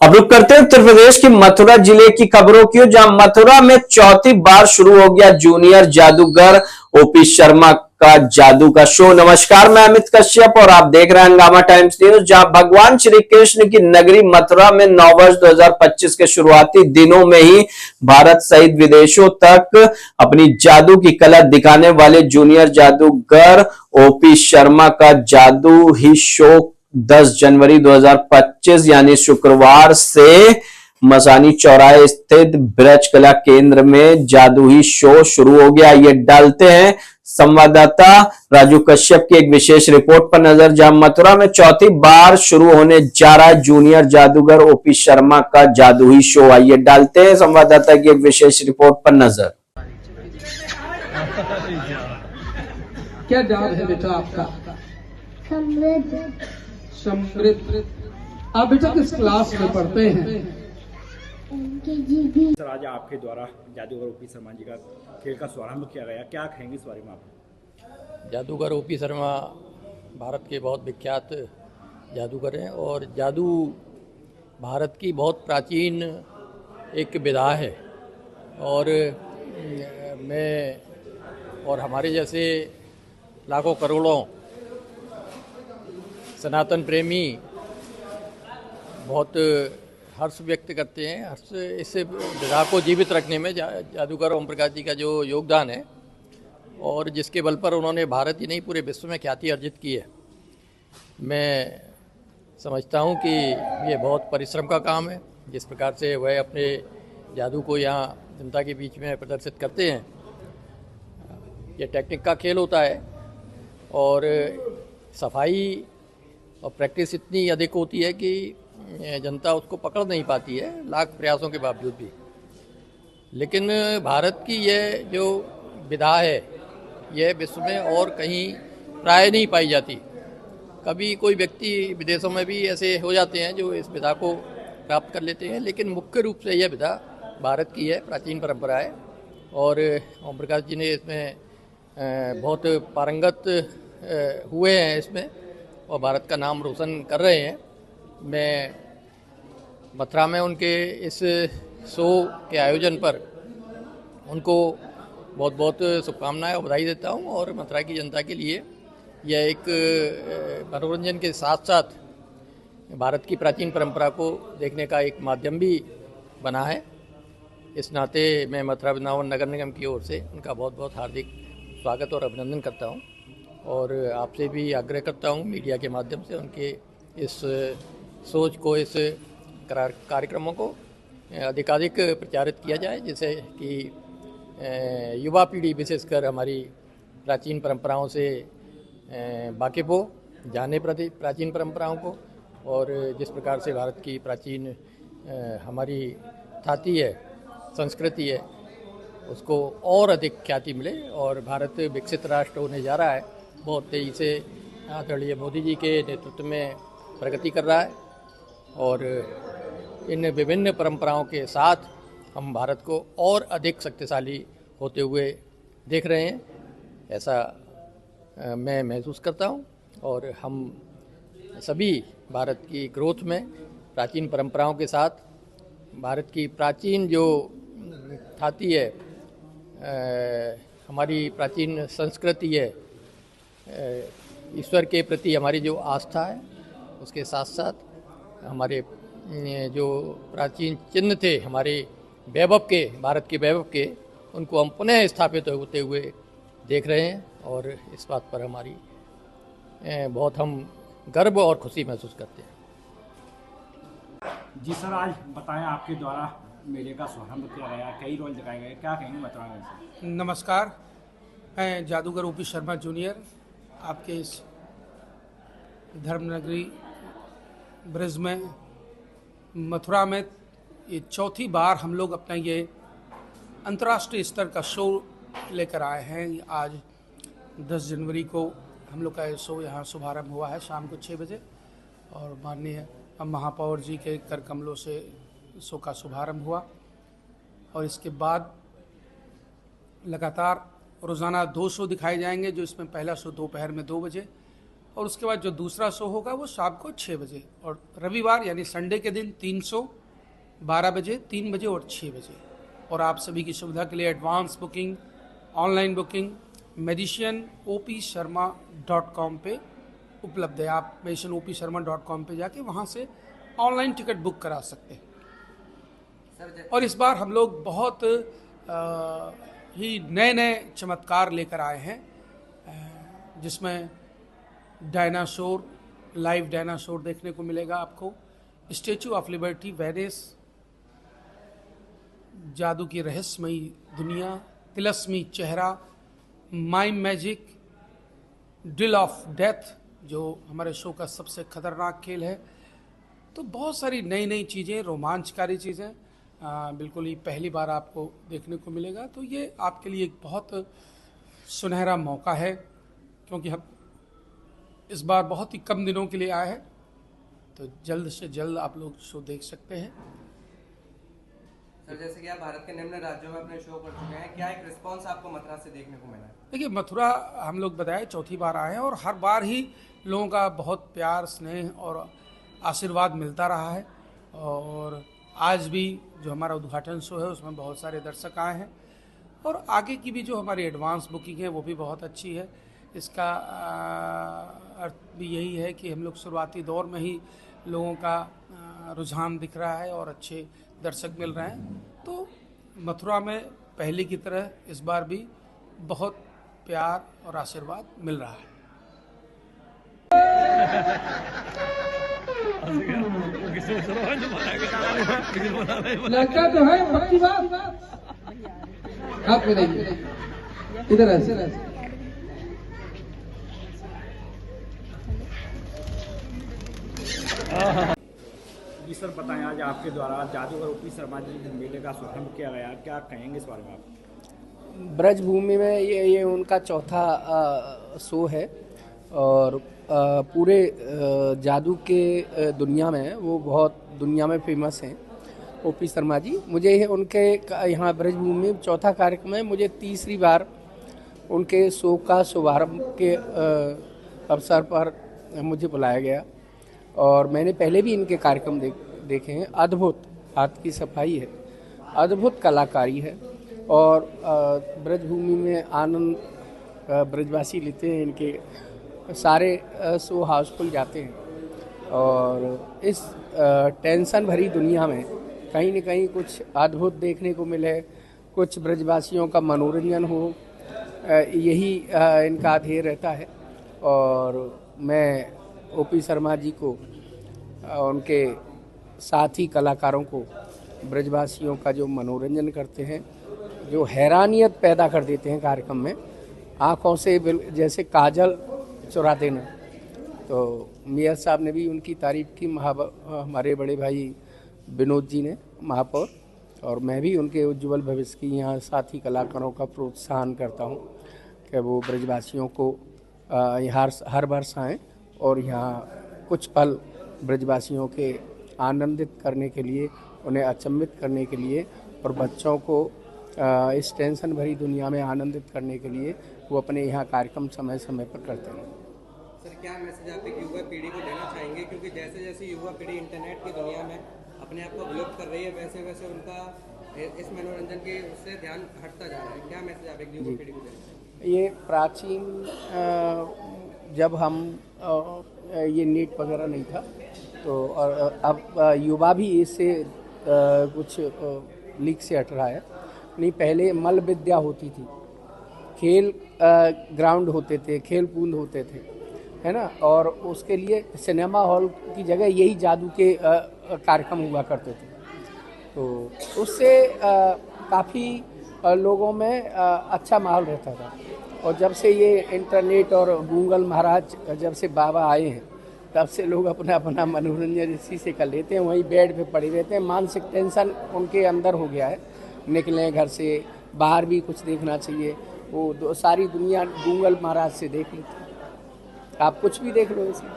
अब रुक करते हैं उत्तर प्रदेश की मथुरा जिले की खबरों की, जहां मथुरा में चौथी बार शुरू हो गया जूनियर जादूगर ओपी शर्मा का जादू का शो। नमस्कार, मैं अमित कश्यप और आप देख रहे हैं हंगामा टाइम्स न्यूज। जहां भगवान श्री कृष्ण की नगरी मथुरा में नववर्ष 2025 के शुरुआती दिनों में ही भारत सहित विदेशों तक अपनी जादू की कला दिखाने वाले जूनियर जादूगर ओपी शर्मा का जादू ही शो 10 जनवरी 2025 यानी शुक्रवार से मसानी चौराहे स्थित ब्रज कला केंद्र में जादू ही शो शुरू हो गया। ये डालते हैं संवाददाता राजू कश्यप की एक विशेष रिपोर्ट पर नजर, जहां मथुरा में चौथी बार शुरू होने जा रहा है जूनियर जादूगर ओपी शर्मा का जादू ही शो। आइए डालते हैं संवाददाता की एक विशेष रिपोर्ट पर नजर। क्या नाम है बेटा आपका? समृद्ध। आप बेटा किस क्लास में पढ़ते हैं? सर, आज आपके द्वारा जादूगर ओपी शर्मा जी का खेल का शुभारंभ किया गया, क्या कहेंगे इस बारे में आप? जादूगर ओपी शर्मा भारत के बहुत विख्यात जादूगर हैं और जादू भारत की बहुत प्राचीन एक विधा है और मैं और हमारे जैसे लाखों करोड़ों सनातन प्रेमी बहुत हर्ष व्यक्त करते हैं। हर्ष इस विधा को जीवित रखने में जादूगर ओम प्रकाश जी का जो योगदान है और जिसके बल पर उन्होंने भारत ही नहीं पूरे विश्व में ख्याति अर्जित की है। मैं समझता हूँ कि ये बहुत परिश्रम का काम है। जिस प्रकार से वह अपने जादू को यहाँ जनता के बीच में प्रदर्शित करते हैं, ये टेक्निक का खेल होता है और सफाई और प्रैक्टिस इतनी अधिक होती है कि जनता उसको पकड़ नहीं पाती है लाख प्रयासों के बावजूद भी। लेकिन भारत की यह जो विधा है यह विश्व में और कहीं प्राय नहीं पाई जाती। कभी कोई व्यक्ति विदेशों में भी ऐसे हो जाते हैं जो इस विधा को प्राप्त कर लेते हैं, लेकिन मुख्य रूप से यह विधा भारत की है, प्राचीन परंपरा है और ओम प्रकाश जी ने इसमें बहुत पारंगत हुए हैं इसमें और भारत का नाम रोशन कर रहे हैं। मैं मथुरा में उनके इस शो के आयोजन पर उनको बहुत बहुत शुभकामनाएं और बधाई देता हूं और मथुरा की जनता के लिए यह एक मनोरंजन के साथ साथ भारत की प्राचीन परंपरा को देखने का एक माध्यम भी बना है। इस नाते मैं मथुरा वृंदावन नगर निगम की ओर से उनका बहुत बहुत हार्दिक स्वागत और अभिनंदन करता हूं और आपसे भी आग्रह करता हूं मीडिया के माध्यम से उनके इस सोच को, इस कार्यक्रमों को अधिकाधिक प्रचारित किया जाए, जिससे कि युवा पीढ़ी विशेषकर हमारी प्राचीन परंपराओं से वाकिफ़ हो, जाने प्रति प्राचीन परंपराओं को और जिस प्रकार से भारत की प्राचीन हमारी ख्याति है, संस्कृति है, उसको और अधिक ख्याति मिले और भारत विकसित राष्ट्र होने जा रहा है। बहुत तेज़ी से आदरणीय मोदी जी के नेतृत्व में प्रगति कर रहा है और इन विभिन्न परंपराओं के साथ हम भारत को और अधिक शक्तिशाली होते हुए देख रहे हैं, ऐसा मैं महसूस करता हूं और हम सभी भारत की ग्रोथ में प्राचीन परंपराओं के साथ भारत की प्राचीन जो ख्याति है, हमारी प्राचीन संस्कृति है, ईश्वर के प्रति हमारी जो आस्था है, उसके साथ साथ हमारे जो प्राचीन चिन्ह थे हमारे वैभव के, भारत के वैभव के, उनको हम पुनः स्थापित होते हुए देख रहे हैं और इस बात पर हमारी बहुत हम गर्व और खुशी महसूस करते हैं। जी सर, आज बताएं आपके द्वारा मेले का शुभारंभ किया गया, कई रोल दिखाए गए, क्या कहेंगे मथुरा में? नमस्कार, मैं जादूगर ओपी शर्मा जूनियर आपके इस धर्मनगरी ब्रज में मथुरा में ये चौथी बार हम लोग अपना ये अंतर्राष्ट्रीय स्तर का शो लेकर आए हैं। आज 10 जनवरी को हम लोग का ये शो यहाँ शुभारंभ हुआ है शाम को 6 बजे और माननीय महापौर जी के कर कमलों से शो का शुभारंभ हुआ और इसके बाद लगातार रोज़ाना 2 शो दिखाए जाएंगे, जो इसमें पहला शो दोपहर में 2 बजे और उसके बाद जो दूसरा शो होगा वो शाम को 6 बजे, और रविवार यानी संडे के दिन 3 शो, 12 बजे, 3 बजे और 6 बजे। और आप सभी की सुविधा के लिए advance booking, online booking magician opsharma.com पे उपलब्ध है। आप मैजिशियन opsharma.com पे जाके वहाँ से ऑनलाइन टिकट बुक करा सकते हैं। और इस बार हम लोग बहुत ही नए नए चमत्कार लेकर आए हैं, जिसमें डायनासोर, लाइव डायनासोर देखने को मिलेगा आपको, स्टैचू ऑफ लिबर्टी, वेनिस, जादू की रहस्यमयी दुनिया, तिलस्मी चेहरा, mime magic, drill of death जो हमारे शो का सबसे खतरनाक खेल है। तो बहुत सारी नई नई चीज़ें, रोमांचकारी चीज़ें बिल्कुल ही पहली बार आपको देखने को मिलेगा। तो ये आपके लिए एक बहुत सुनहरा मौका है, क्योंकि हम इस बार बहुत ही कम दिनों के लिए आए हैं, तो जल्द से जल्द आप लोग शो देख सकते हैं। सर, जैसे कि आप भारत के निम्न राज्यों में अपने शो कर चुके हैं, क्या एक रिस्पांस आपको मथुरा से देखने को मिला है? देखिए, मथुरा हम लोग बताए चौथी बार आए हैं, और हर बार ही लोगों का बहुत प्यार, स्नेह और आशीर्वाद मिलता रहा है। और आज भी जो हमारा उद्घाटन शो है उसमें बहुत सारे दर्शक आए हैं, और आगे की भी जो हमारी एडवांस बुकिंग है वो भी बहुत अच्छी है। इसका अर्थ भी यही है कि हम लोग शुरुआती दौर में ही लोगों का रुझान दिख रहा है और अच्छे दर्शक मिल रहे हैं। तो मथुरा में पहले की तरह इस बार भी बहुत प्यार और आशीर्वाद मिल रहा है। लगता तो है पक्की बात। आप इधर ऐसे जी सर, बताएं आज आपके द्वारा जादूगर ओपी शर्मा जी मेले का शुभारंभ किया गया, क्या कहेंगे इस बारे में आप? ब्रजभूमि में ये उनका चौथा शो है, और पूरे जादू के दुनिया में वो बहुत दुनिया में फेमस हैं ओपी शर्मा जी। मुझे उनके यहाँ ब्रजभूमि में चौथा कार्यक्रम है, मुझे तीसरी बार उनके शो का शुभारंभ के अवसर पर मुझे बुलाया गया, और मैंने पहले भी इनके कार्यक्रम देखे हैं। अद्भुत हाथ की सफाई है, अद्भुत कलाकारी है, और ब्रजभूमि में आनंद ब्रजवासी लेते हैं। इनके सारे शो हाउसफुल जाते हैं, और इस टेंशन भरी दुनिया में कहीं न कहीं कुछ अद्भुत देखने को मिले, कुछ ब्रजवासियों का मनोरंजन हो, यही इनका ध्येय रहता है। और मैं ओपी शर्मा जी को, उनके साथी कलाकारों को, ब्रजवासियों का जो मनोरंजन करते हैं, जो हैरानियत पैदा कर देते हैं कार्यक्रम में, आँखों से जैसे काजल चुरा देना। तो मेयर साहब ने भी उनकी तारीफ़ की, हमारे बड़े भाई विनोद जी ने, महापौर, और मैं भी उनके उज्ज्वल भविष्य की यहाँ साथी कलाकारों का प्रोत्साहन करता हूँ कि वो ब्रजवासियों को यहाँ हर वर्ष आएँ और यहाँ कुछ पल ब्रजवासियों के आनंदित करने के लिए, उन्हें अचंभित करने के लिए, और बच्चों को इस टेंशन भरी दुनिया में आनंदित करने के लिए वो अपने यहाँ कार्यक्रम समय समय पर करते हैं। सर, क्या मैसेज आप एक युवा पीढ़ी को देना चाहेंगे, क्योंकि जैसे जैसे युवा पीढ़ी इंटरनेट की दुनिया में अपने आप को विलुप्त कर रही है, वैसे वैसे उनका इस मनोरंजन के उससे ध्यान हटता जा रहा है, क्या मैसेज आप एक युवा पीढ़ी को देना चाहेंगे? ये प्राचीन जब हम ये नेट वगैरह नहीं था, तो और अब युवा भी इससे कुछ लीक से हट रहा है। नहीं, पहले मल्ल विद्या होती थी, खेल ग्राउंड होते थे, खेल कूद होते थे, है ना, और उसके लिए सिनेमा हॉल की जगह यही जादू के कार्यक्रम हुआ करते थे। तो उससे काफ़ी लोगों में अच्छा माहौल रहता था। और जब से ये इंटरनेट और गूगल महाराज जब से बाबा आए हैं, तब से लोग अपना अपना मनोरंजन इसी से कर लेते हैं, वहीं बेड पे पड़े रहते हैं। मानसिक टेंशन उनके अंदर हो गया है, निकलें घर से, बाहर भी कुछ देखना चाहिए, वो सारी दुनिया गूगल महाराज से देख लेते हैं। आप कुछ भी देख लो इसमें।